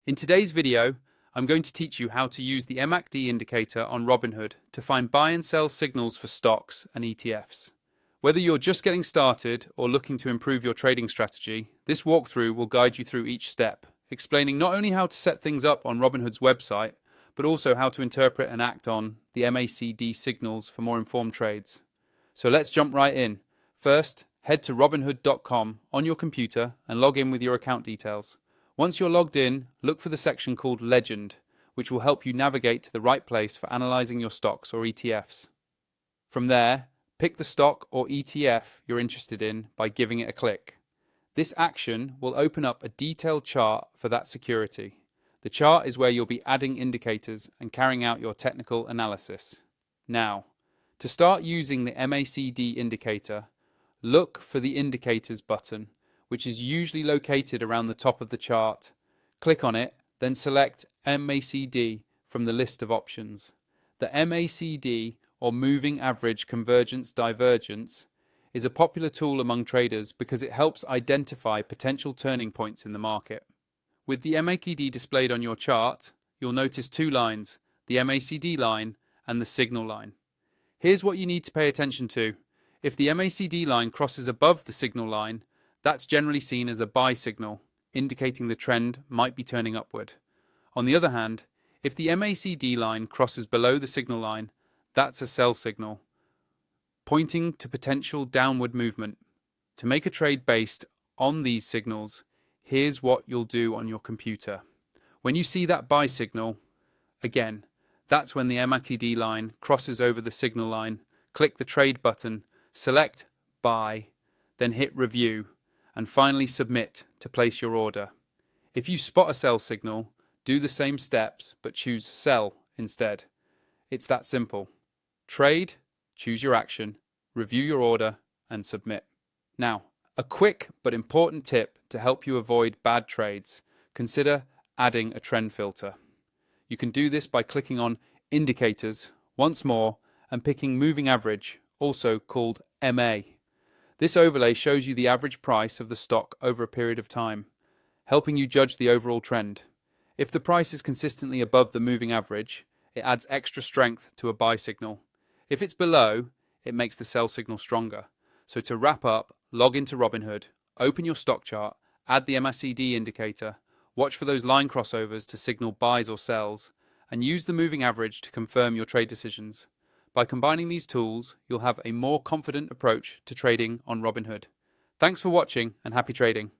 In today's video, I'm going to teach you how to use the MACD indicator on Robinhood to find buy and sell signals for stocks and ETFs. Whether you're just getting started or looking to improve your trading strategy, this walkthrough will guide you through each step, explaining not only how to set things up on Robinhood's website, but also how to interpret and act on the MACD signals for more informed trades. So let's jump right in. First, head to robinhood.com on your computer and log in with your account details. Once you're logged in, look for the section called Legend, which will help you navigate to the right place for analyzing your stocks or ETFs. From there, pick the stock or ETF you're interested in by giving it a click. This action will open up a detailed chart for that security. The chart is where you'll be adding indicators and carrying out your technical analysis. Now, to start using the MACD indicator, look for the Indicators button, which is usually located around the top of the chart. Click on it, then select MACD from the list of options. The MACD, or Moving Average Convergence Divergence, is a popular tool among traders because it helps identify potential turning points in the market. With the MACD displayed on your chart, you'll notice two lines, the MACD line and the signal line. Here's what you need to pay attention to. If the MACD line crosses above the signal line, that's generally seen as a buy signal, indicating the trend might be turning upward. On the other hand, if the MACD line crosses below the signal line, that's a sell signal, pointing to potential downward movement. To make a trade based on these signals, here's what you'll do on your computer. When you see that buy signal, again, that's when the MACD line crosses over the signal line. Click the trade button, select buy, then hit review, and finally submit to place your order. If you spot a sell signal, do the same steps but choose sell instead. It's that simple. Trade, choose your action, review your order, and submit. Now, a quick but important tip to help you avoid bad trades. Consider adding a trend filter. You can do this by clicking on Indicators once more and picking Moving Average, also called MA. This overlay shows you the average price of the stock over a period of time, helping you judge the overall trend. If the price is consistently above the moving average, it adds extra strength to a buy signal. If it's below, it makes the sell signal stronger. So to wrap up, log into Robinhood, open your stock chart, add the MACD indicator, watch for those line crossovers to signal buys or sells, and use the moving average to confirm your trade decisions. By combining these tools, you'll have a more confident approach to trading on Robinhood. Thanks for watching and happy trading.